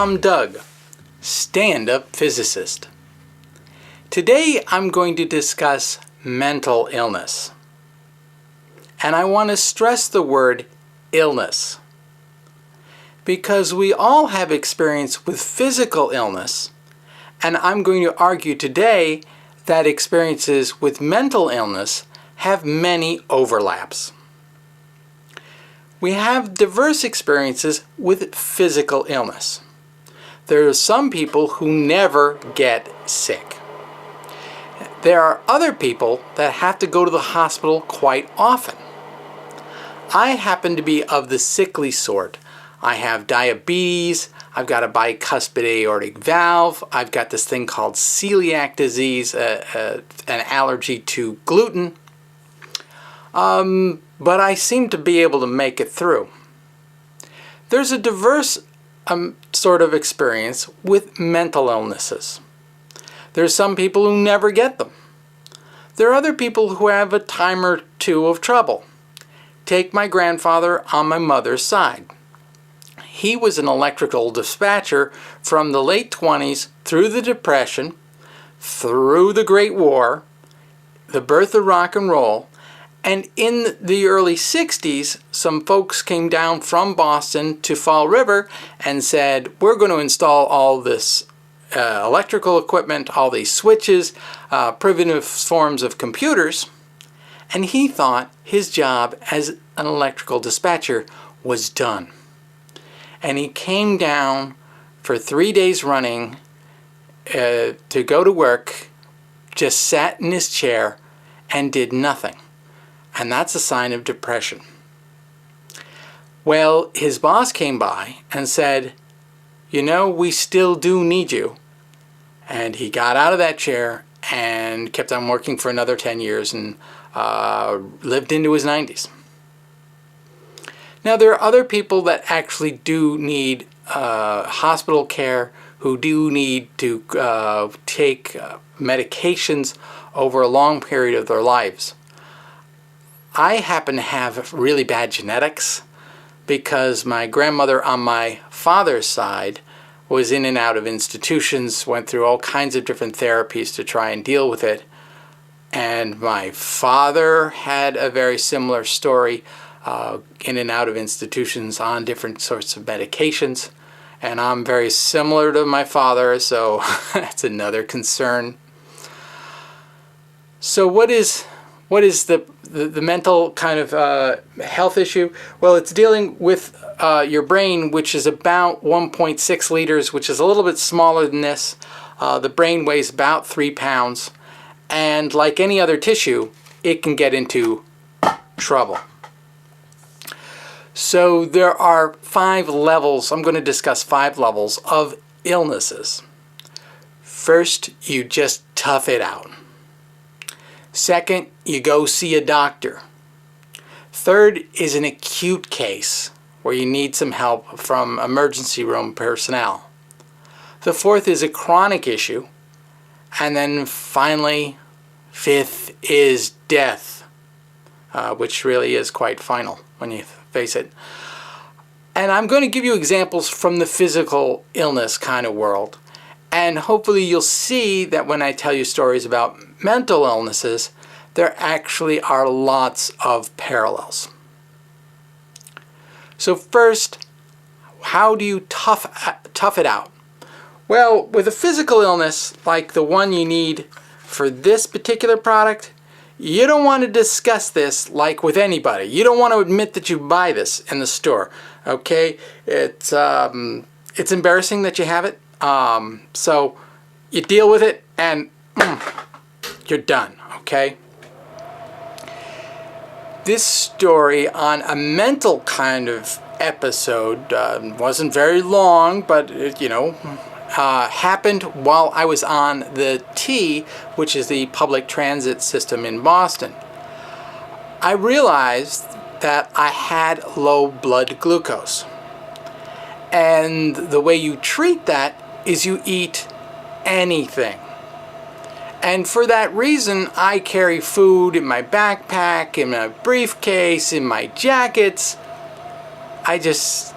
I'm Doug, Stand-Up Physicist. Today I'm going to discuss mental illness. And I want to stress the word illness, because we all have experience with physical illness, and I'm going to argue today that experiences with mental illness have many overlaps. We have diverse experiences with physical illness. There are some people who never get sick. There are other people that have to go to the hospital quite often. I happen to be of the sickly sort. I have diabetes, I've got a bicuspid aortic valve, I've got this thing called celiac disease, an allergy to gluten. But I seem to be able to make it through. There's a diverse sort of experience with mental illnesses. There's some people who never get them. There are other people who have a time or two of trouble. Take my grandfather on my mother's side. He was an electrical dispatcher from the late 20s through the Depression, through the Great War, the birth of rock and roll, and in the early 60s, some folks came down from Boston to Fall River and said, we're going to install all this electrical equipment, all these switches, primitive forms of computers. And he thought his job as an electrical dispatcher was done. And he came down for 3 days running to go to work, just sat in his chair and did nothing. And that's a sign of depression. Well, his boss came by and said, you know, we still do need you. And he got out of that chair and kept on working for another 10 years and lived into his 90s. Now, there are other people that actually do need hospital care, who do need to take medications over a long period of their lives. I happen to have really bad genetics because my grandmother on my father's side was in and out of institutions, went through all kinds of different therapies to try and deal with it. And my father had a very similar story, in and out of institutions on different sorts of medications. And I'm very similar to my father, so that's another concern. So what is the mental kind of health issue? Well, it's dealing with your brain, which is about 1.6 liters, which is a little bit smaller than this. The brain weighs about 3 pounds. And like any other tissue, it can get into trouble. So there are 5 levels. I'm going to discuss 5 levels of illnesses. First, you just tough it out. Second, you go see a doctor. Third is an acute case where you need some help from emergency room personnel. The fourth is a chronic issue. And then finally, fifth is death, which really is quite final when you face it. And I'm going to give you examples from the physical illness kind of world. And hopefully you'll see that when I tell you stories about mental illnesses, there actually are lots of parallels. So first, how do you tough it out? Well, with a physical illness like the one you need for this particular product, you don't want to discuss this like with anybody. You don't want to admit that you buy this in the store, okay? It's embarrassing that you have it. So you deal with it and you're done, okay? This story on a mental kind of episode wasn't very long, but it, happened while I was on the T, which is the public transit system in Boston. I realized that I had low blood glucose. And the way you treat that is you eat anything. And for that reason, I carry food in my backpack, in my briefcase, in my jackets. I just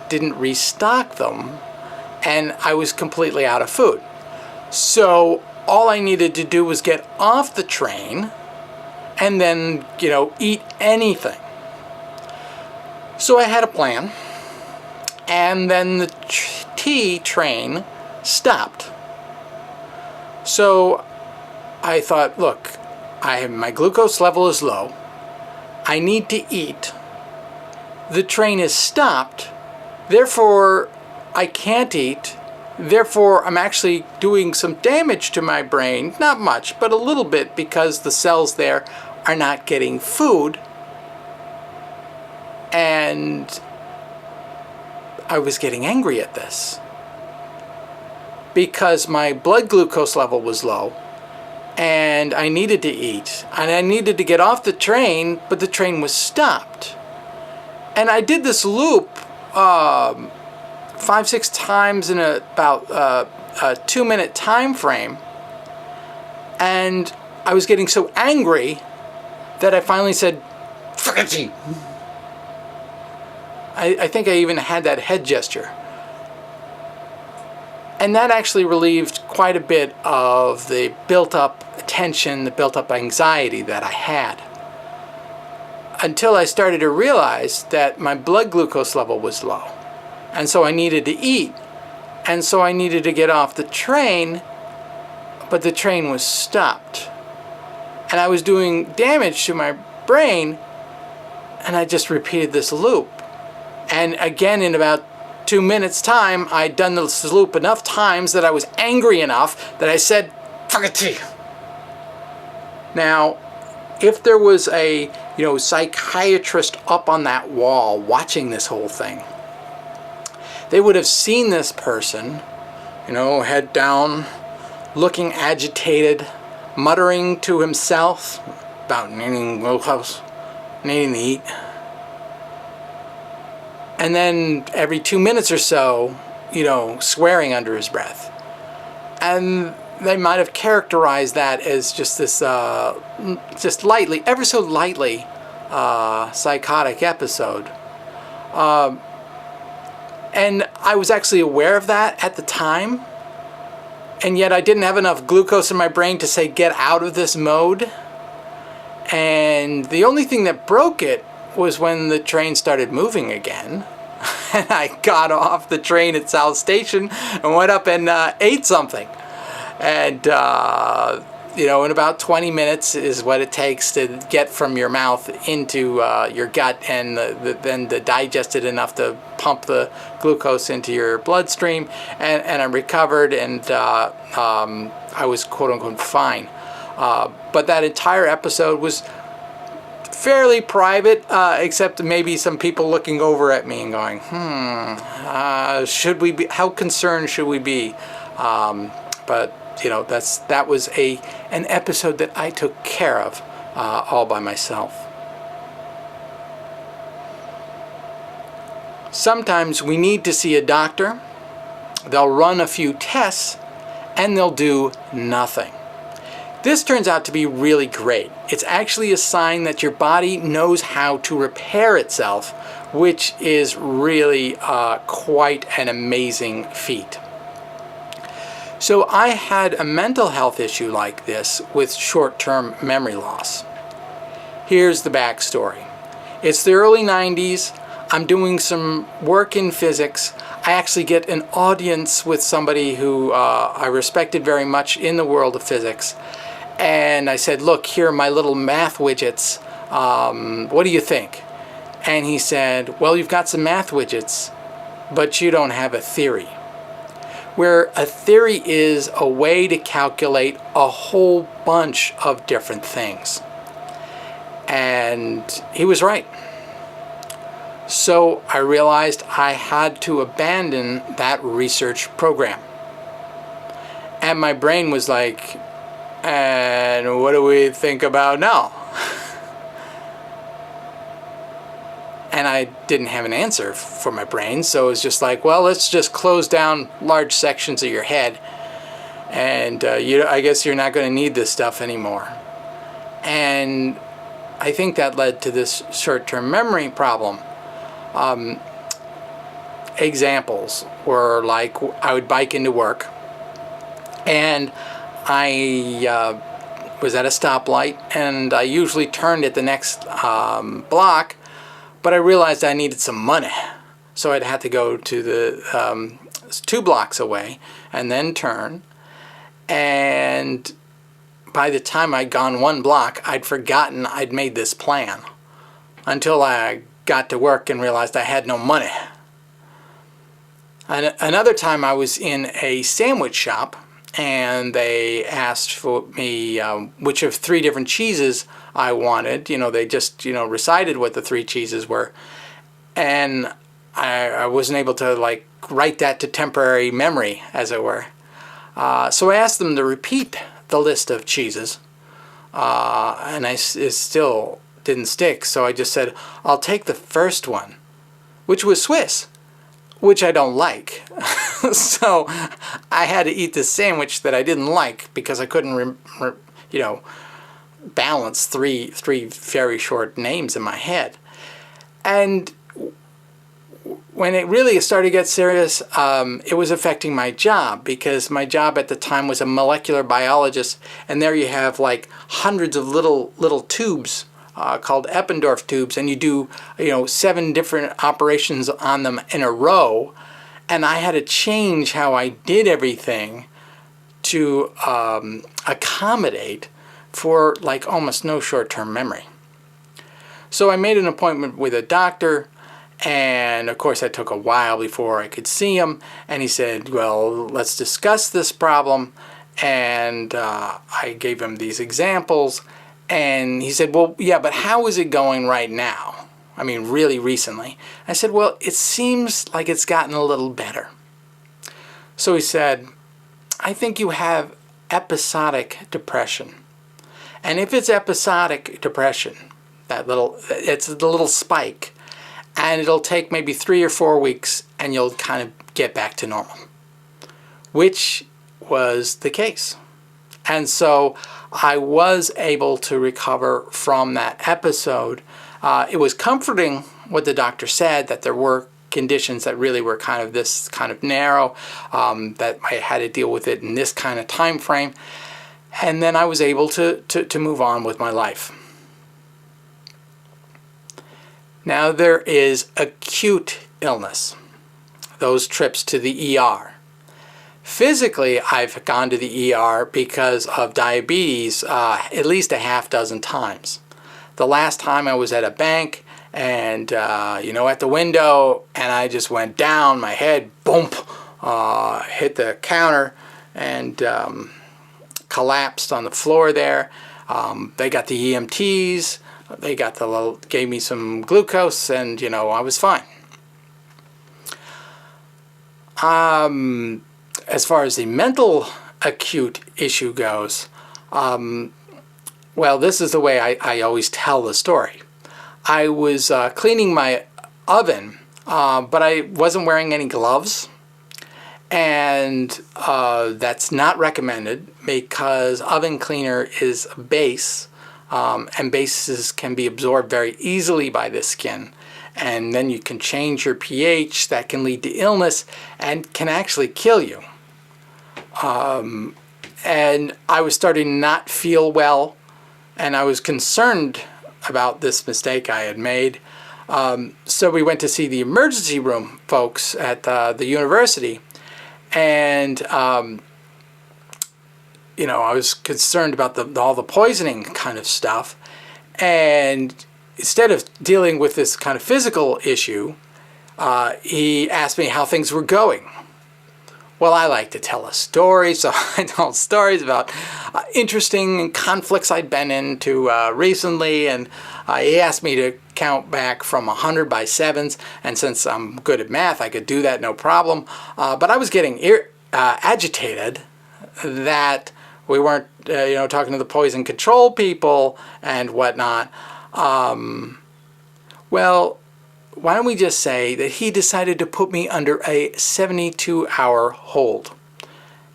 didn't restock them and I was completely out of food. So all I needed to do was get off the train and then, eat anything. So I had a plan, and then the T train stopped. So I thought, look, my glucose level is low. I need to eat. The train is stopped. Therefore, I can't eat. Therefore, I'm actually doing some damage to my brain. Not much, but a little bit, because the cells there are not getting food. And I was getting angry at this because my blood glucose level was low and I needed to eat and I needed to get off the train, but the train was stopped. And I did this loop 5-6 times in about a 2-minute time frame, and I was getting so angry that I finally said, "Fuck it." I think I even had that head gesture. And that actually relieved quite a bit of the built-up tension, the built-up anxiety that I had. Until I started to realize that my blood glucose level was low. And so I needed to eat. And so I needed to get off the train, but the train was stopped. And I was doing damage to my brain, and I just repeated this loop. And again, in about 2 minutes' time, I'd done this loop enough times that I was angry enough that I said, "Fuck it to you." Now, if there was a psychiatrist up on that wall watching this whole thing, they would have seen this person, head down, looking agitated, muttering to himself about needing glucose, needing to eat. And then every 2 minutes or so, swearing under his breath. And they might have characterized that as just this, just lightly, ever so lightly, psychotic episode. And I was actually aware of that at the time. And yet I didn't have enough glucose in my brain to say, get out of this mode. And the only thing that broke it was when the train started moving again. And I got off the train at South Station and went up and ate something. And, in about 20 minutes is what it takes to get from your mouth into your gut and then to digest it enough to pump the glucose into your bloodstream. And I recovered, and I was quote-unquote fine. But that entire episode was fairly private, except maybe some people looking over at me and going, should we be, how concerned should we be? But that was an episode that I took care of all by myself. Sometimes we need to see a doctor. They'll run a few tests and they'll do nothing. This turns out to be really great. It's actually a sign that your body knows how to repair itself, which is really quite an amazing feat. So I had a mental health issue like this with short-term memory loss. Here's the backstory. It's the early 90s. I'm doing some work in physics. I actually get an audience with somebody who I respected very much in the world of physics. And I said, look, here are my little math widgets. What do you think? And he said, well, you've got some math widgets, but you don't have a theory. Where a theory is a way to calculate a whole bunch of different things. And he was right. So I realized I had to abandon that research program. And my brain was like, and what do we think about now? And I didn't have an answer for my brain, so it was just like, well, let's just close down large sections of your head, and I guess you're not going to need this stuff anymore. And I think that led to this short-term memory problem. examples were like I would bike into work, and I was at a stoplight, and I usually turned at the next block, but I realized I needed some money. So I'd have to go to the 2 blocks away and then turn. And by the time I'd gone 1 block, I'd forgotten I'd made this plan until I got to work and realized I had no money. And another time I was in a sandwich shop, and they asked for me which of 3 different cheeses I wanted. They just, recited what the 3 cheeses were. And I wasn't able to, like, write that to temporary memory, as it were. So I asked them to repeat the list of cheeses, and it still didn't stick. So I just said, I'll take the first one, which was Swiss, which I don't like. So I had to eat this sandwich that I didn't like because I couldn't, balance three very short names in my head. And when it really started to get serious, it was affecting my job, because my job at the time was a molecular biologist, and there you have like hundreds of little tubes called Eppendorf tubes, and you do 7 different operations on them in a row, and I had to change how I did everything to accommodate for like almost no short-term memory. So I made an appointment with a doctor, and of course that took a while before I could see him, and he said, well, let's discuss this problem. And I gave him these examples, and he said, well, yeah, but how is it going right now? I mean, really recently. I said, well, it seems like it's gotten a little better. So he said, I think you have episodic depression. And if it's episodic depression, it's the little spike, and it'll take maybe 3 or 4 weeks, and you'll kind of get back to normal, which was the case. And so I was able to recover from that episode. It was comforting what the doctor said, that there were conditions that really were kind of narrow, that I had to deal with it in this kind of time frame. And then I was able to move on with my life. Now there is acute illness, those trips to the ER. Physically, I've gone to the ER because of diabetes at least a half dozen times. The last time I was at a bank, and at the window, and I just went down, my head, boom, hit the counter, and collapsed on the floor there. They got the EMTs, they gave me some glucose, and I was fine. As far as the mental acute issue goes, well, this is the way I always tell the story. I was cleaning my oven, but I wasn't wearing any gloves, and that's not recommended because oven cleaner is base, and bases can be absorbed very easily by the skin, and then you can change your pH. That can lead to illness and can actually kill you. And I was starting to not feel well, and I was concerned about this mistake I had made. So we went to see the emergency room folks at the university, and I was concerned about all the poisoning kind of stuff. And instead of dealing with this kind of physical issue, he asked me how things were going. Well, I like to tell a story, so I told stories about interesting conflicts I'd been into recently, and he asked me to count back from 100 by sevens, and since I'm good at math, I could do that no problem. But I was getting agitated that we weren't, talking to the poison control people and whatnot. Well, why don't we just say that he decided to put me under a 72-hour hold.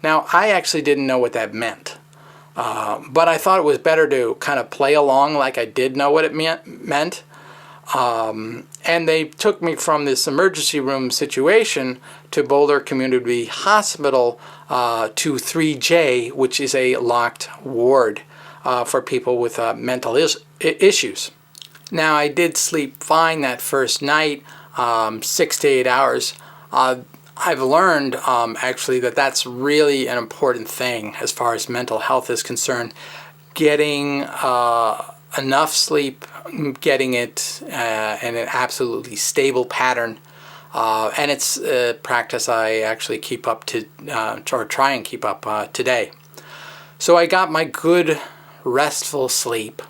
Now, I actually didn't know what that meant, but I thought it was better to kind of play along like I did know what it meant. And they took me from this emergency room situation to Boulder Community Hospital to 3J, which is a locked ward for people with mental issues. Now, I did sleep fine that first night, 6 to 8 hours. I've learned actually that that's really an important thing as far as mental health is concerned. Getting enough sleep, getting it in an absolutely stable pattern, and it's a practice I actually keep up to, or try and keep up today. So I got my good restful sleep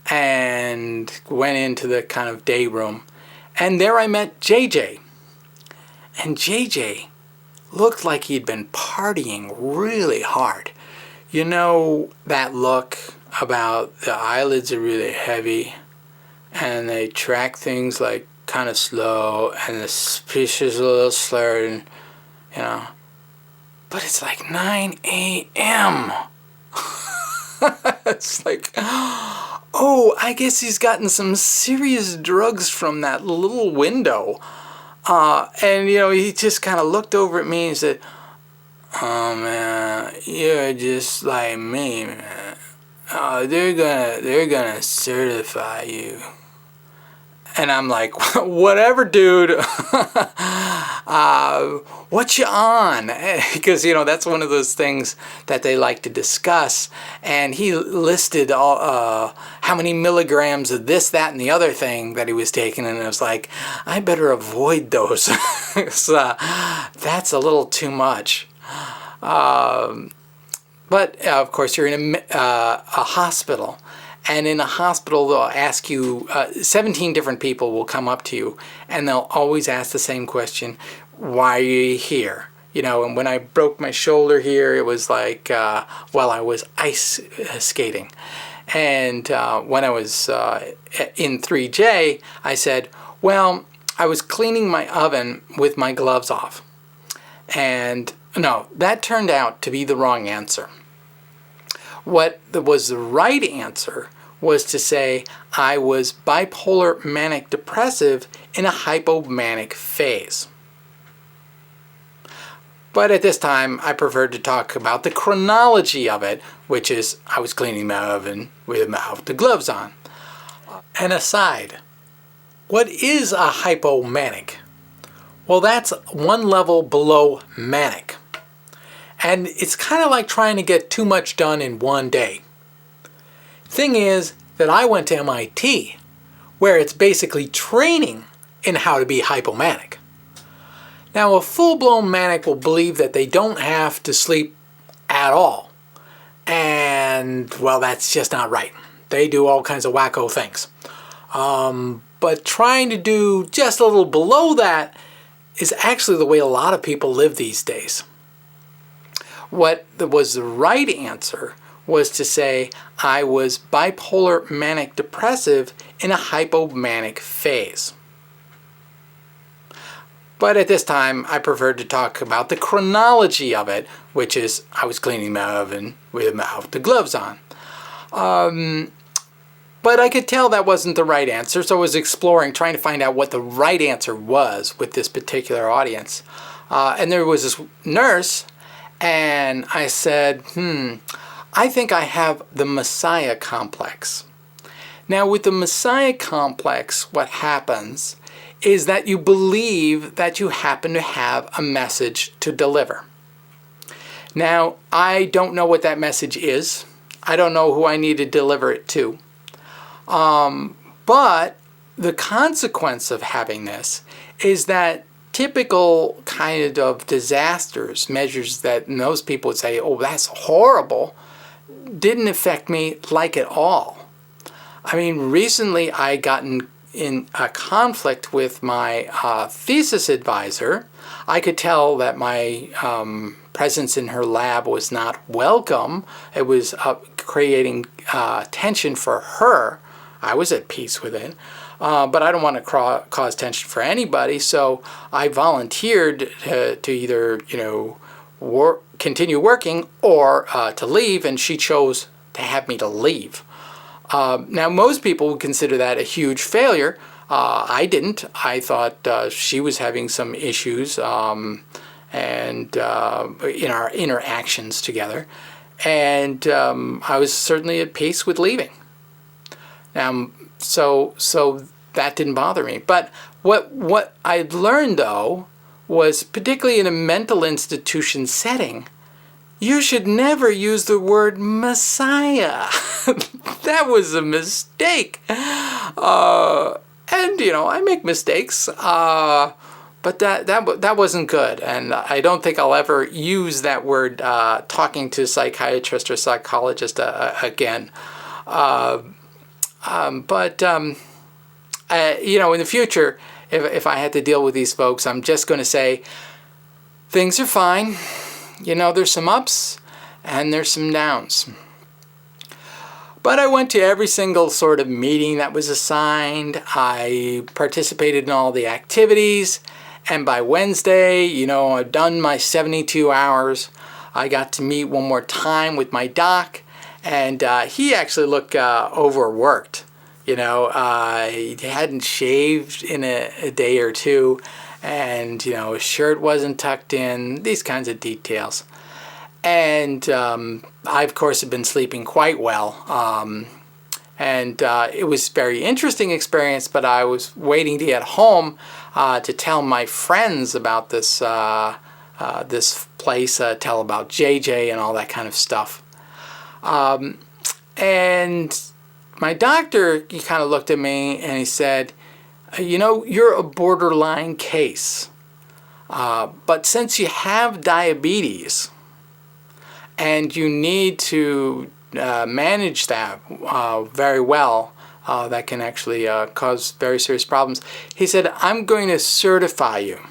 and went into the kind of day room, and there I met JJ. And JJ looked like he'd been partying really hard. You know that look about the eyelids are really heavy and they track things like kind of slow and the speech is a little slurred, and, you know, but it's like 9 a.m. It's like, oh, I guess he's gotten some serious drugs from that little window. And, you know, he just kind of looked over at me and said, "Oh, man, you're just like me, man. They're gonna certify you." And I'm like, "Whatever, dude. What you on?" Because, you know, that's one of those things that they like to discuss. And he listed all how many milligrams of this, that, and the other thing that he was taking. And I was like, I better avoid those. That's a little too much. But, of course, you're in a hospital. And in a hospital, they'll ask you, 17 different people will come up to you, and they'll always ask the same question: why are you here? You know, and when I broke my shoulder here, it was like, well, I was ice skating. And when I was in 3J, I said, well, I was cleaning my oven with my gloves off. And no, that turned out to be the wrong answer. What was the right answer was to say I was bipolar manic depressive in a hypomanic phase. But at this time, I preferred to talk about the chronology of it, which is I was cleaning my oven without the gloves on. An aside, what is a hypomanic? Well, that's one level below manic. And it's kind of like trying to get too much done in one day. Thing is that I went to MIT, where it's basically training in how to be hypomanic. Now, a full-blown manic will believe that they don't have to sleep at all. And, well, that's just not right. They do all kinds of wacko things. But trying to do just a little below that is actually the way a lot of people live these days. What was the right answer was to say I was bipolar manic depressive in a hypomanic phase. But at this time, I preferred to talk about the chronology of it, which is I was cleaning my oven without the gloves on. But I could tell that wasn't the right answer, so I was exploring, trying to find out what the right answer was with this particular audience. And there was this nurse, and I said, I think I have the Messiah complex. Now, with the Messiah complex, what happens is that you believe that you happen to have a message to deliver. Now, I don't know what that message is. I don't know who I need to deliver it to. But the consequence of having this is that typical kind of disasters, measures that most people would say, oh, that's horrible, didn't affect me like at all. I mean, recently I gotten in a conflict with my thesis advisor. I could tell that my presence in her lab was not welcome. It was creating tension for her. I was at peace with it. But I don't want to cause tension for anybody, so I volunteered to either, continue working or to leave, and she chose to have me to leave. Now, most people would consider that a huge failure. I didn't. I thought she was having some issues and in our interactions together. And I was certainly at peace with leaving. So that didn't bother me. But what I learned, though, was particularly in a mental institution setting, you should never use the word Messiah. That was a mistake. And, I make mistakes, but that wasn't good. And I don't think I'll ever use that word talking to a psychiatrist or psychologist again. In the future, if I had to deal with these folks, I'm just going to say, things are fine. There's some ups and there's some downs. But I went to every single sort of meeting that was assigned. I participated in all the activities. And by Wednesday, I've done my 72 hours. I got to meet one more time with my doc. And he actually looked overworked. He hadn't shaved in a day or two. And, his shirt wasn't tucked in. These kinds of details. And I, of course, have been sleeping quite well. It was a very interesting experience, but I was waiting to get home to tell my friends about this place, tell about JJ and all that kind of stuff. And my doctor, he kind of looked at me and he said, you're a borderline case. But since you have diabetes, and you need to manage that very well, that can actually cause very serious problems. He said, I'm going to certify you.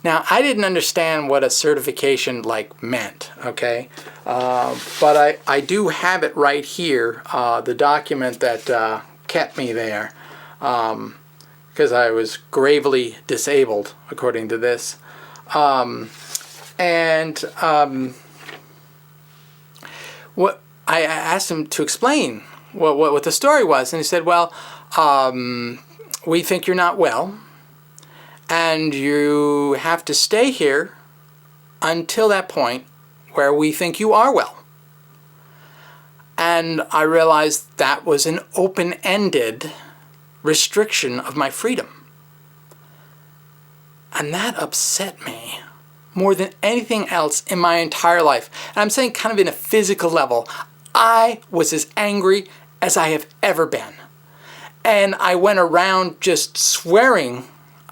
Now, I didn't understand what a certification meant, okay? But I do have it right here, the document that kept me there, because I was gravely disabled, according to this. What I asked him to explain what the story was, and he said, well, we think you're not well, and you have to stay here until that point where we think you are well. And I realized that was an open-ended restriction of my freedom. And that upset me more than anything else in my entire life. And I'm saying kind of in a physical level. I was as angry as I have ever been. And I went around just swearing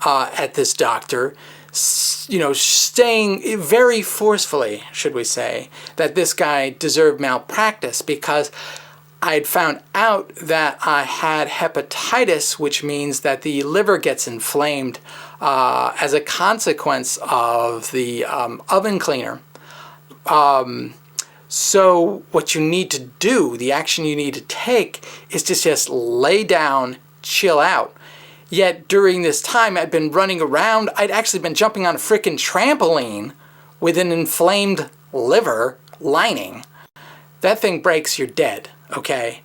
at this doctor, saying very forcefully, should we say, that this guy deserved malpractice because I'd found out that I had hepatitis, which means that the liver gets inflamed as a consequence of the oven cleaner. So what you need to do, the action you need to take, is to just lay down, chill out. Yet during this time, I'd been running around. I'd actually been jumping on a frickin' trampoline with an inflamed liver lining. That thing breaks, you're dead, okay?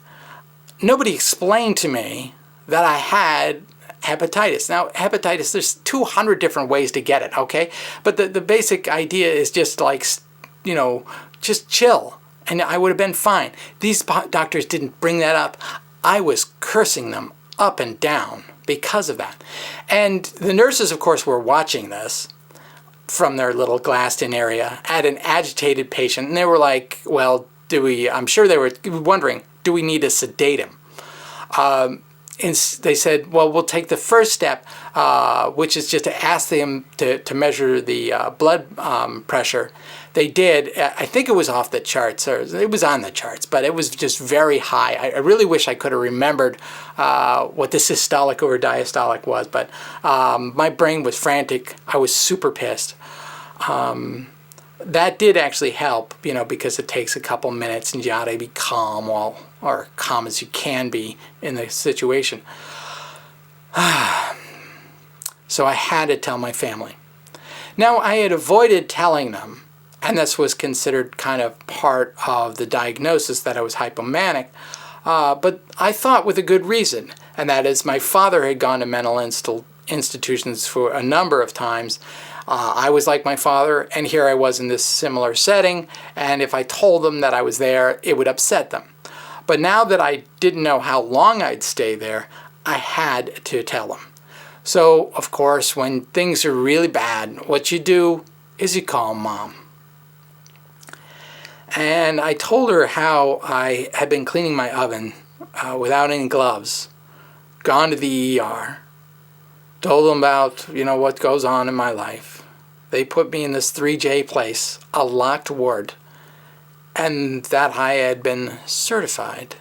Nobody explained to me that I had hepatitis. Now, hepatitis, there's 200 different ways to get it, okay? But the basic idea is just just chill, and I would have been fine. These doctors didn't bring that up. I was cursing them up and down because of that. And the nurses, of course, were watching this from their little glassed-in area at an agitated patient, and they were like, well, I'm sure they were wondering, do we need to sedate him? And they said, well, we'll take the first step, which is just to ask them to measure the blood pressure. They did. I think it was off the charts, or it was on the charts, but it was just very high. I really wish I could have remembered what the systolic or diastolic was, but my brain was frantic. I was super pissed. That did actually help, because it takes a couple minutes and you ought to be calm, or calm as you can be in the situation. So I had to tell my family. Now, I had avoided telling them, and this was considered kind of part of the diagnosis that I was hypomanic, but I thought with a good reason. and that is my father had gone to mental institutions for a number of times. I was like my father, and here I was in this similar setting, and if I told them that I was there, it would upset them. But now that I didn't know how long I'd stay there, I had to tell them. So, of course, when things are really bad, what you do is you call Mom. And I told her how I had been cleaning my oven without any gloves, gone to the ER, told them about, what goes on in my life. They put me in this 3J place, a locked ward, and that I had been certified,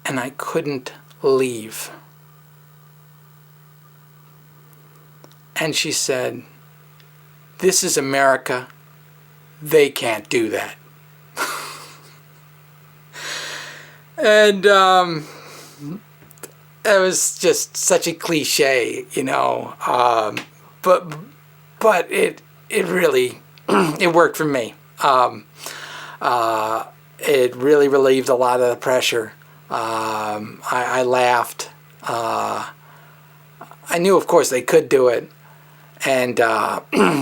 and I couldn't leave. And she said, "This is America. They can't do that." And it was just such a cliche, but it really it worked for me. It really relieved a lot of the pressure. I laughed. I knew, of course, they could do it, and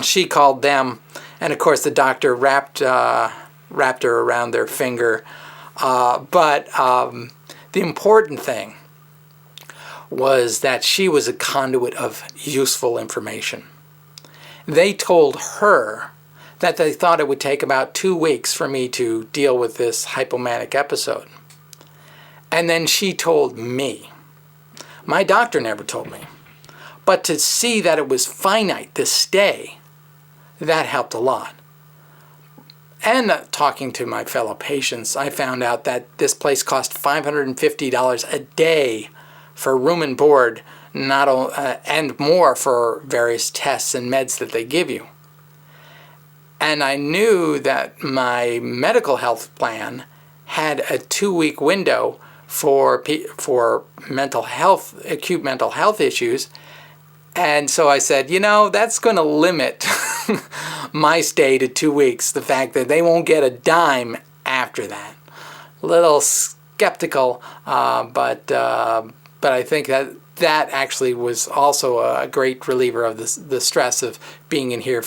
she called them, and of course the doctor wrapped her around their finger. But the important thing was that she was a conduit of useful information. They told her that they thought it would take about 2 weeks for me to deal with this hypomanic episode. And then she told me. My doctor never told me. But to see that it was finite, this stay, that helped a lot. And talking to my fellow patients, I found out that this place cost $550 a day for room and board, and more for various tests and meds that they give you. And I knew that my medical health plan had a 2-week window for mental health, acute mental health issues. And so I said, that's going to limit my stay to 2 weeks, the fact that they won't get a dime after that. A little skeptical, but I think that actually was also a great reliever of the stress of being in here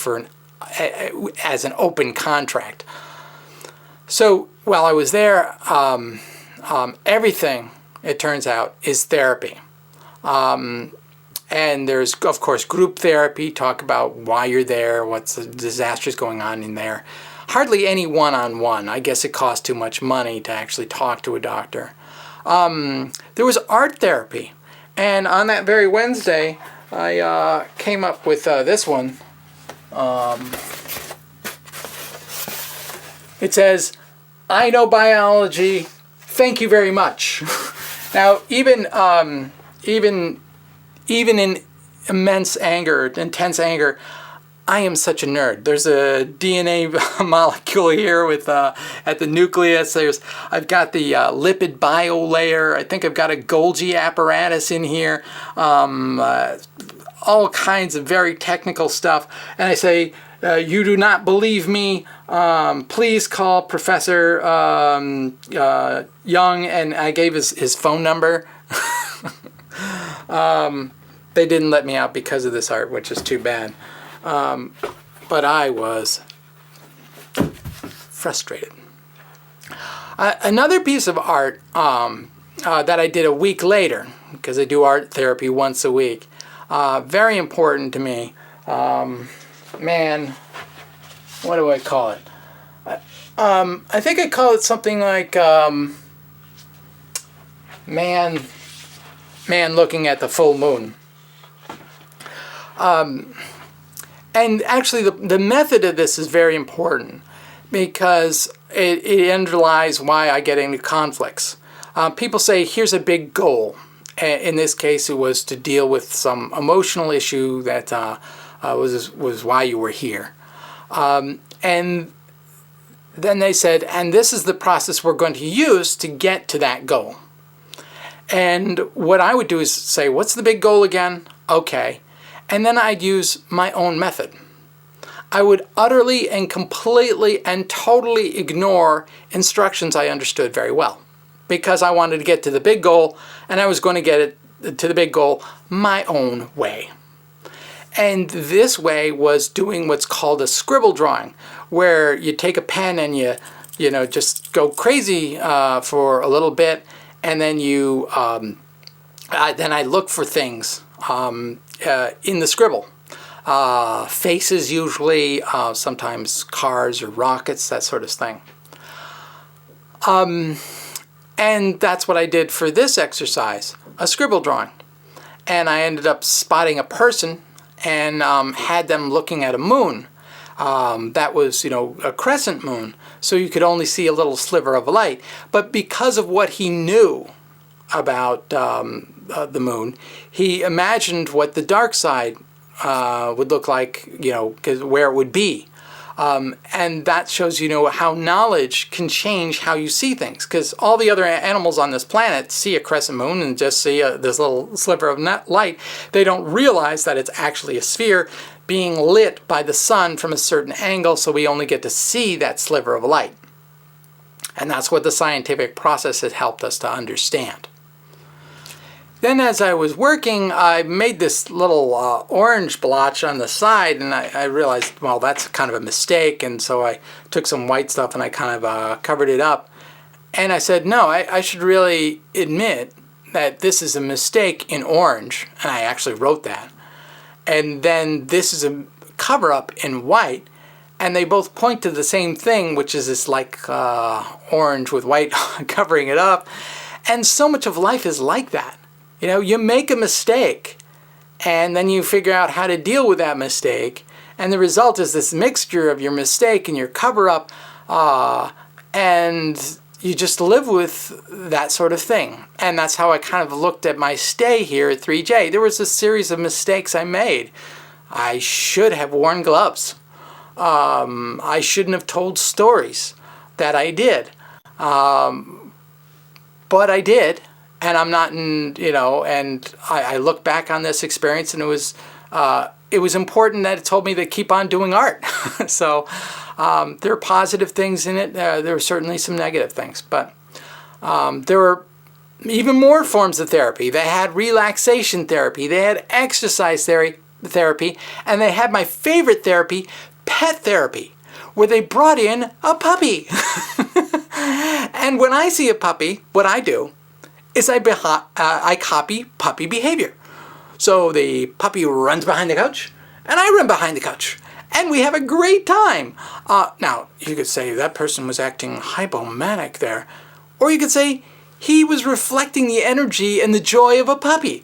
as an open contract. So while I was there, everything, it turns out, is therapy. And there's, of course, group therapy, talk about why you're there, what's the disasters going on in there. Hardly any one-on-one. I guess it costs too much money to actually talk to a doctor. There was art therapy. And on that very Wednesday, I came up with this one. It says, "I know biology. Thank you very much." Now, even in intense anger, I am such a nerd. There's a DNA molecule here with at the nucleus. I've got the lipid biolayer. I think I've got a Golgi apparatus in here. All kinds of very technical stuff. And I say, you do not believe me? Please call Professor Young. And I gave his phone number. They didn't let me out because of this art, which is too bad. But I was frustrated. Another piece of art that I did a week later, because I do art therapy once a week, very important to me. What do I call it? I think I call it something like man looking at the full moon. And actually, the method of this is very important because it underlies why I get into conflicts. People say, here's a big goal. In this case, it was to deal with some emotional issue that was why you were here. And then they said, and this is the process we're going to use to get to that goal. And what I would do is say, what's the big goal again? Okay. And then I'd use my own method. I would utterly and completely and totally ignore instructions I understood very well. because I wanted to get to the big goal, and I was going to get it to the big goal my own way. And this way was doing what's called a scribble drawing, where you take a pen and you just go crazy for a little bit, and then then I look for things in the scribble. Faces usually, sometimes cars or rockets, that sort of thing. And that's what I did for this exercise, a scribble drawing. And I ended up spotting a person and had them looking at a moon. That was, a crescent moon, so you could only see a little sliver of light. But because of what he knew about the moon, he imagined what the dark side would look like, where it would be. And that shows how knowledge can change how you see things, because all the other animals on this planet see a crescent moon and just see this little sliver of light. They don't realize that it's actually a sphere being lit by the sun from a certain angle, so we only get to see that sliver of light. And that's what the scientific process has helped us to understand. Then as I was working, I made this little orange blotch on the side, and I realized, well, that's kind of a mistake, and so I took some white stuff and I kind of covered it up. And I said, no, I should really admit that this is a mistake in orange, and I actually wrote that. And then this is a cover-up in white, and they both point to the same thing, which is this orange with white covering it up. And so much of life is like that. You make a mistake, and then you figure out how to deal with that mistake, and the result is this mixture of your mistake and your cover-up, and you just live with that sort of thing. And that's how I kind of looked at my stay here at 3J. There was a series of mistakes I made. I should have worn gloves. I shouldn't have told stories that I did. But I did. And I'm not and I look back on this experience, and it was important that it told me to keep on doing art. So there are positive things in it. There are certainly some negative things, but there were even more forms of therapy. They had relaxation therapy, they had exercise therapy, and they had my favorite therapy, pet therapy, where they brought in a puppy. And when I see a puppy, what I do is I copy puppy behavior. So the puppy runs behind the couch, and I run behind the couch, and we have a great time. Now, you could say that person was acting hypomanic there, or you could say he was reflecting the energy and the joy of a puppy,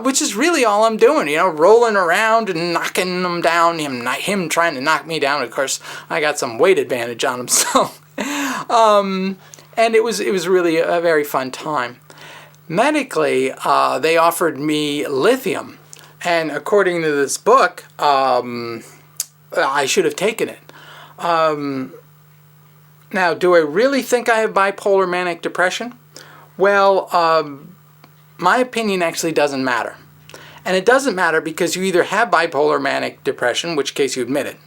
which is really all I'm doing, rolling around and knocking him down, him trying to knock me down. Of course, I got some weight advantage on him, so... And it was really a very fun time. Medically, they offered me lithium, and according to this book, I should have taken it. Now, do I really think I have bipolar manic depression? Well, my opinion actually doesn't matter. And it doesn't matter because you either have bipolar manic depression, in which case you admit it,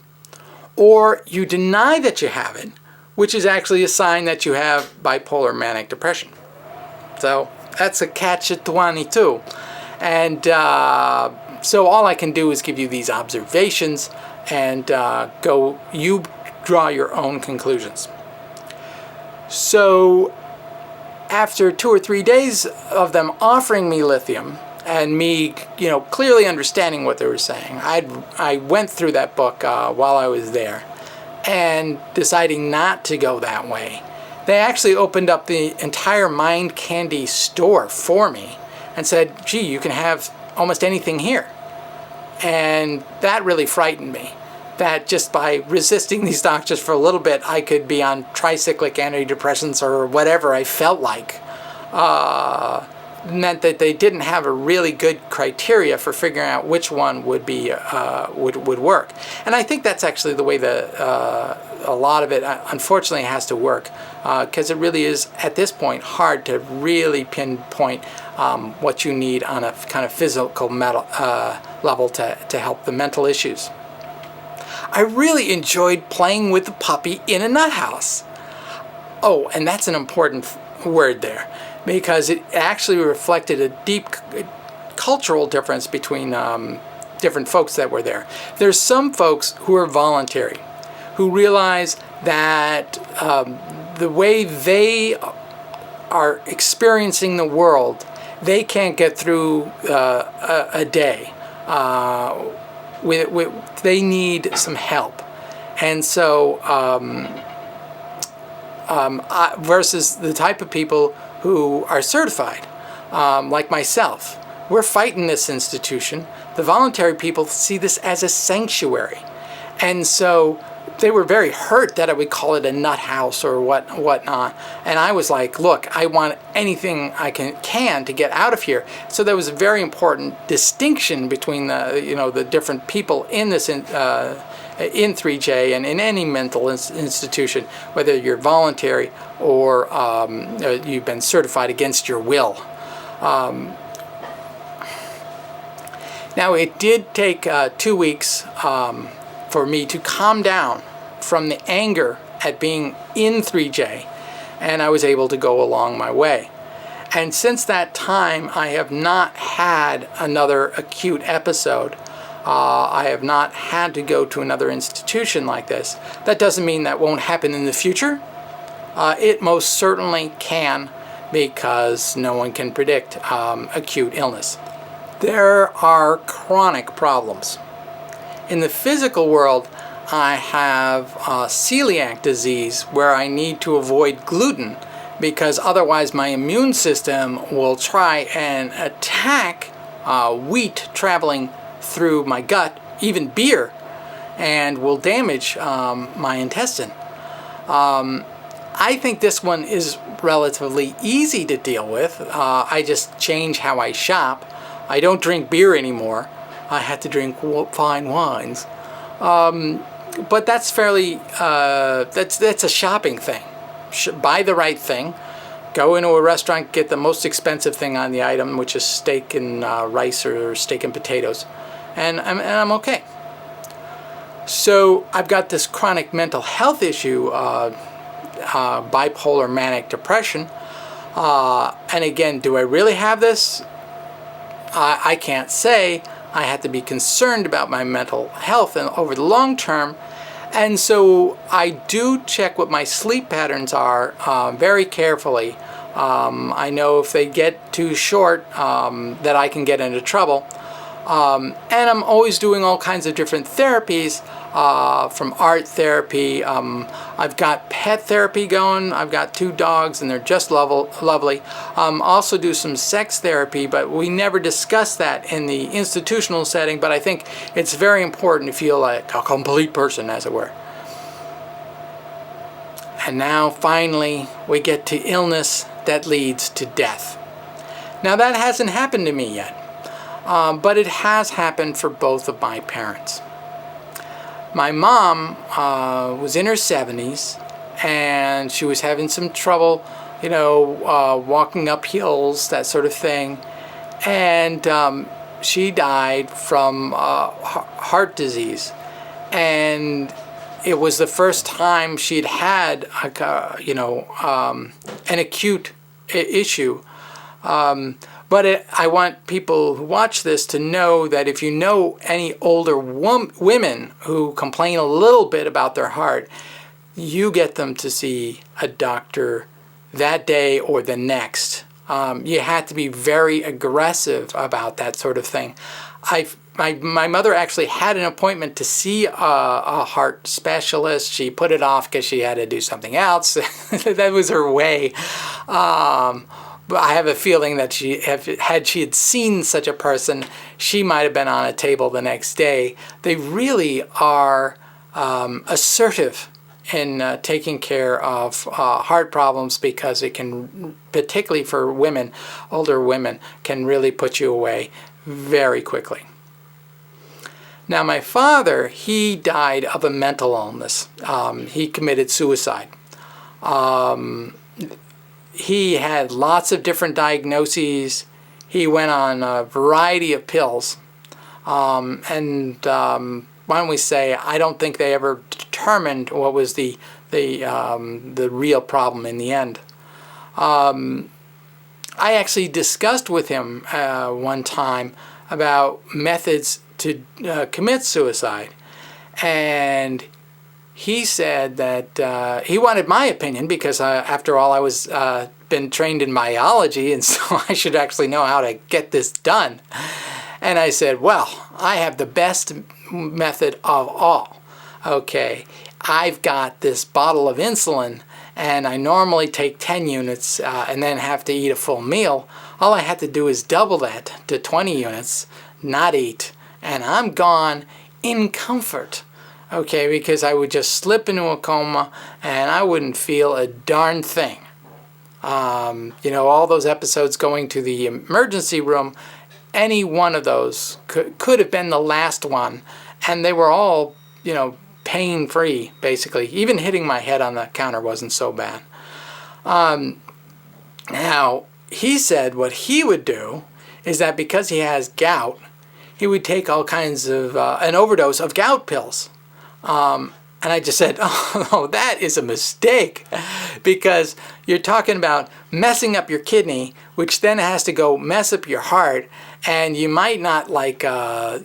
or you deny that you have it, which is actually a sign that you have bipolar manic depression. So that's a catch-22. And so all I can do is give you these observations, and you draw your own conclusions. So after 2 or 3 days of them offering me lithium, and me, clearly understanding what they were saying, I went through that book while I was there, and deciding not to go that way. They actually opened up the entire Mind Candy store for me and said, gee, you can have almost anything here. And that really frightened me, that just by resisting these doctors for a little bit, I could be on tricyclic antidepressants or whatever I felt like. Meant that they didn't have a really good criteria for figuring out which one would be would work. And I think that's actually the way a lot of it unfortunately has to work, because it really is at this point hard to really pinpoint what you need on a kind of physical level to help the mental issues. I really enjoyed playing with the puppy in a nut house. Oh, and that's an important word there, because it actually reflected a deep cultural difference between different folks that were there. There's some folks who are voluntary, who realize that the way they are experiencing the world, they can't get through a day. They need some help. And so versus the type of people who are certified, like myself. We're fighting this institution. The voluntary people see this as a sanctuary. And so they were very hurt that I would call it a nut house or whatnot. And I was like, look, I want anything I can to get out of here. So there was a very important distinction between the different people in this in 3J and in any mental institution, whether you're voluntary or you've been certified against your will. Now, it did take 2 weeks for me to calm down from the anger at being in 3J, and I was able to go along my way. And since that time, I have not had another acute episode. I have not had to go to another institution like this. That doesn't mean that won't happen in the future. It most certainly can, because no one can predict acute illness. There are chronic problems. In the physical world, I have celiac disease, where I need to avoid gluten, because otherwise my immune system will try and attack wheat traveling through my gut, even beer, and will damage my intestine. I think this one is relatively easy to deal with. I just change how I shop. I don't drink beer anymore. I had to drink fine wines. But that's fairly, that's a shopping thing. Buy the right thing. Go into a restaurant, get the most expensive thing on the item, which is steak and rice or steak and potatoes. And I'm okay. So I've got this chronic mental health issue, bipolar manic depression. And again, do I really have this? I can't say. I have to be concerned about my mental health and over the long term. And so I do check what my sleep patterns are very carefully. I know if they get too short that I can get into trouble. And I'm always doing all kinds of different therapies, from art therapy. I've got pet therapy going. I've got 2 dogs, and they're just lovely. Also do some sex therapy, but we never discuss that in the institutional setting. But I think it's very important to feel like a complete person, as it were. And now, finally, we get to illness that leads to death. Now, that hasn't happened to me yet. But it has happened for both of my parents. My mom was in her 70s, and she was having some trouble, walking up hills, that sort of thing. And she died from heart disease. And it was the first time she'd had, an acute issue. But I want people who watch this to know that if you know any older women who complain a little bit about their heart, you get them to see a doctor that day or the next. You have to be very aggressive about that sort of thing. My mother actually had an appointment to see a heart specialist. She put it off because she had to do something else. That was her way. But I have a feeling that had she seen such a person, she might have been on a table the next day. They really are assertive in taking care of heart problems, because it can, particularly for women, older women, can really put you away very quickly. Now, my father, he died of a mental illness. He committed suicide. He had lots of different diagnoses. He went on a variety of pills. Why don't we say, I don't think they ever determined what was the real problem in the end. I actually discussed with him one time about methods to commit suicide, and he said that he wanted my opinion because after all I was been trained in biology, and so I should actually know how to get this done. And I said, well, I have the best method of all. Okay, I've got this bottle of insulin, and I normally take 10 units and then have to eat a full meal. All I had to do is double that to 20 units, not eat, and I'm gone in comfort. Okay, because I would just slip into a coma and I wouldn't feel a darn thing. You know, all those episodes going to the emergency room, any one of those could have been the last one, and they were all, you know, pain-free, basically. Even hitting my head on the counter wasn't so bad. Now, he said what he would do is that because he has gout, he would take all kinds of, an overdose of gout pills. And I just said, oh, no, that is a mistake, because you're talking about messing up your kidney, which then has to go mess up your heart, and you might not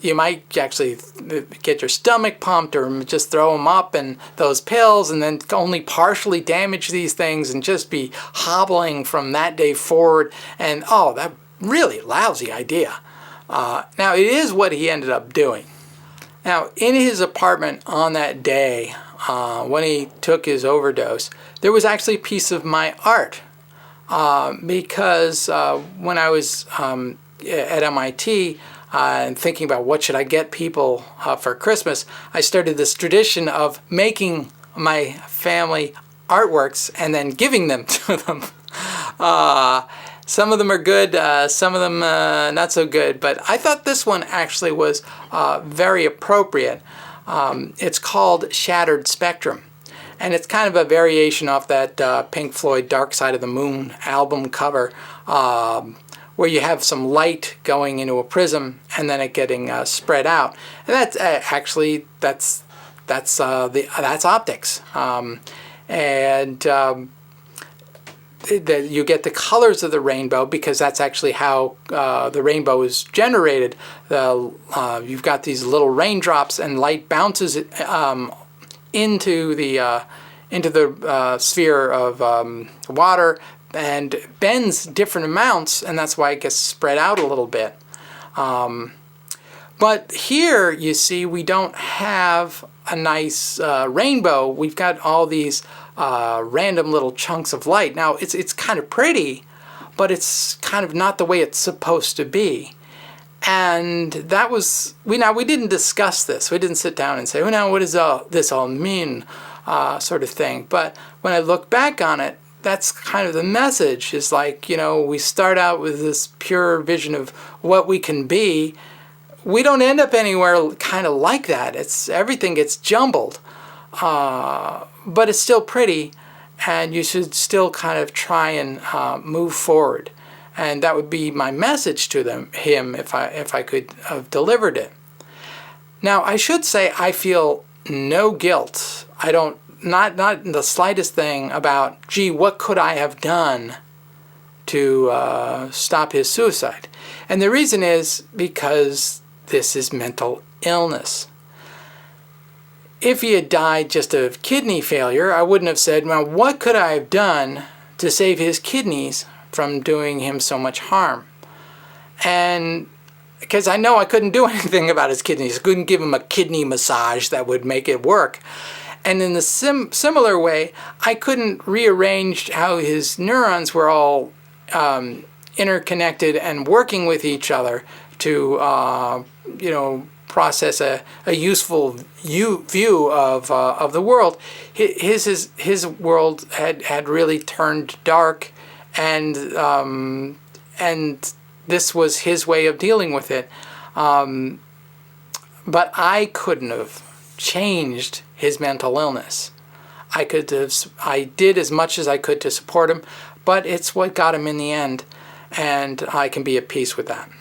you might actually get your stomach pumped or just throw them up and those pills and then only partially damage these things and just be hobbling from that day forward. And oh, that really lousy idea. Now, it is what he ended up doing. Now, in his apartment on that day, when he took his overdose, there was actually a piece of my art. Because when I was at MIT and thinking about what should I get people for Christmas, I started this tradition of making my family artworks and then giving them to them. Some of them are good, some of them not so good, but I thought this one actually was very appropriate. It's called Shattered Spectrum, and it's kind of a variation off that Pink Floyd Dark Side of the Moon album cover, where you have some light going into a prism and then it getting spread out. And that's actually that's optics, you get the colors of the rainbow because that's actually how the rainbow is generated. You've got these little raindrops and light bounces into the sphere of water and bends different amounts, and that's why it gets spread out a little bit. But here, you see, we don't have a nice rainbow. We've got all these random little chunks of light. Now, it's kind of pretty, but it's kind of not the way it's supposed to be. And that was, we didn't discuss this. We didn't sit down and say, well, now what does this all mean, sort of thing. But when I look back on it, that's kind of the message, is like, you know, we start out with this pure vision of what we can be. We don't end up anywhere kind of like that. Everything gets jumbled, but it's still pretty, and you should still kind of try and move forward. And that would be my message to him if I could have delivered it. Now, I should say I feel no guilt. I don't, not the slightest thing about, gee, what could I have done to stop his suicide? And the reason is because this is mental illness. If he had died just of kidney failure, I wouldn't have said, well, what could I have done to save his kidneys from doing him so much harm? And because I know I couldn't do anything about his kidneys. I couldn't give him a kidney massage that would make it work. And in the similar way, I couldn't rearrange how his neurons were all interconnected and working with each other to, process a useful view of the world. His world had really turned dark, and this was his way of dealing with it. But I couldn't have changed his mental illness. I did as much as I could to support him, but it's what got him in the end, and I can be at peace with that.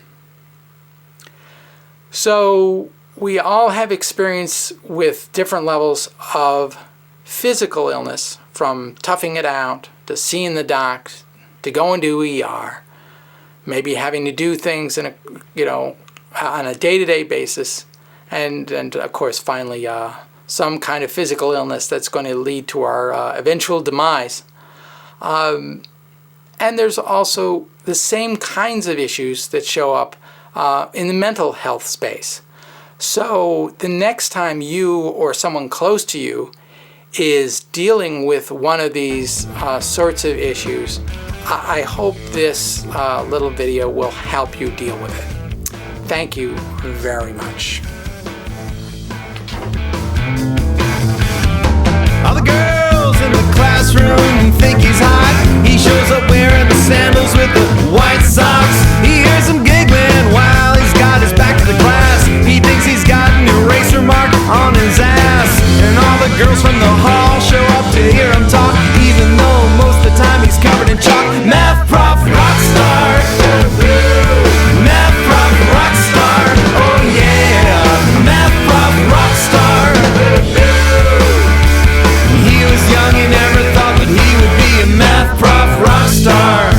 So we all have experience with different levels of physical illness, from toughing it out to seeing the doc, to go into ER, maybe having to do things on a day-to-day basis, and of course finally some kind of physical illness that's going to lead to our eventual demise. And there's also the same kinds of issues that show up in the mental health space. So the next time you or someone close to you is dealing with one of these sorts of issues, I hope this little video will help you deal with it. Thank you very much. All the girls in the classroom think he's hot. He shows up wearing the sandals with the white socks. He hears them giggling while he's got his back to the class. He thinks he's got an eraser mark on his ass. And all the girls from the hall show up to hear him talk, even though most of the time he's covered in chalk. Math prof, rock star. Math prof, rock star. Oh yeah. Math prof, rock star. He was young, he never thought that he would be a math prof rock star.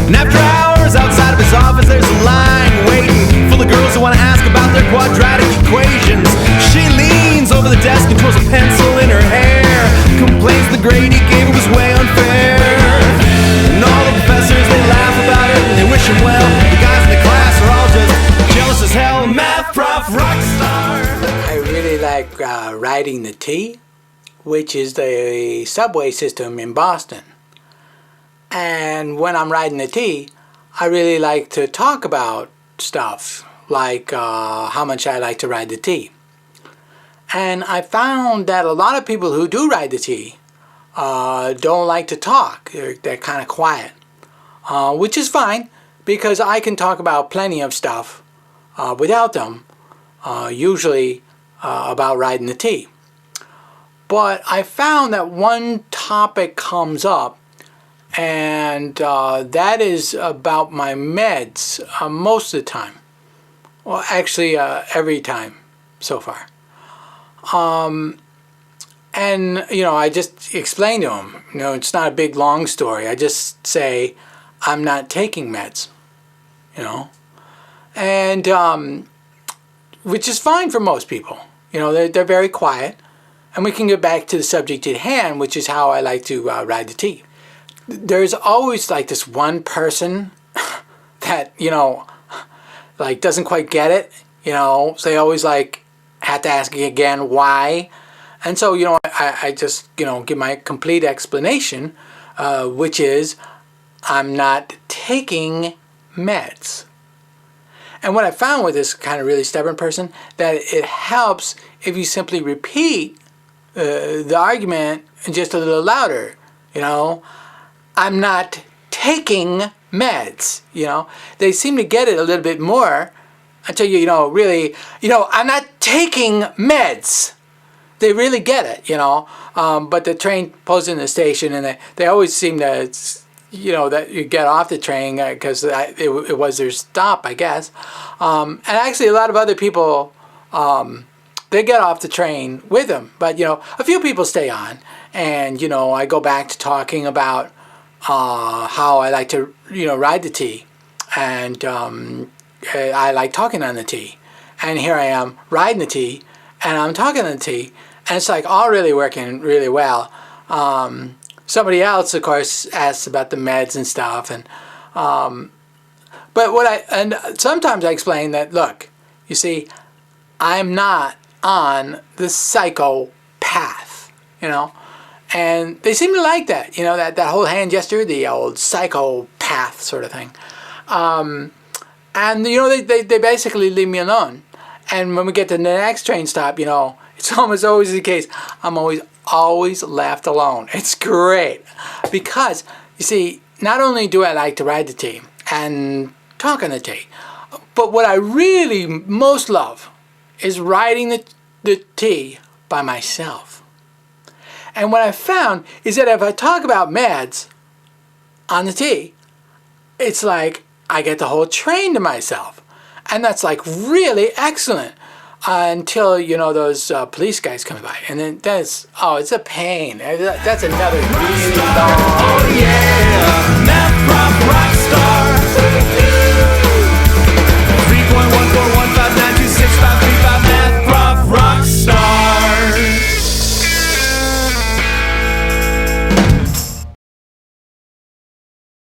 And after hours outside of his office, there's a line waiting, full of girls who want to ask about their quadratic equations. She leans over the desk and twirls a pencil in her hair, complains the grade he gave her was way unfair. And all the professors, they laugh about it and they wish him well. The guys in the class are all just jealous as hell. Math prof rock star. I really like riding the T, which is the subway system in Boston. And when I'm riding the T, I really like to talk about stuff like how much I like to ride the T. And I found that a lot of people who do ride the T don't like to talk. They're kind of quiet, which is fine because I can talk about plenty of stuff without them, usually about riding the T. But I found that one topic comes up, and that is about my meds most of the time. Well, actually every time so far. And, I just explain to him, it's not a big long story. I just say, I'm not taking meds, and which is fine for most people. They're very quiet, and we can get back to the subject at hand, which is how I like to ride the T. There's always like this one person that, doesn't quite get it, so they always have to ask again why. And so, I just, give my complete explanation, which is I'm not taking meds. And what I found with this kind of really stubborn person, that it helps if you simply repeat the argument just a little louder, I'm not taking meds, They seem to get it a little bit more until really, I'm not taking meds. They really get it, but the train pulls in the station and they always seem to, that you get off the train because it was their stop, I guess. And actually a lot of other people, they get off the train with them, but a few people stay on, and I go back to talking about how I like to ride the T, and I like talking on the T, and here I am riding the T, and I'm talking on the T, and it's all really working really well. Somebody else, of course, asks about the meds and stuff, and but sometimes I explain that, look, you see, I'm not on the psycho path, and they seem to like that, that whole hand gesture, the old psychopath sort of thing, and they basically leave me alone. And when we get to the next train stop, it's almost always the case. I'm always left alone. It's great because, you see, not only do I like to ride the T and talk on the T, but what I really most love is riding the T by myself. And what I found is that if I talk about meds on the T, it's like I get the whole train to myself. And that's really excellent. until, you know, those police guys come by. And then it's a pain. That's another really long... Oh yeah,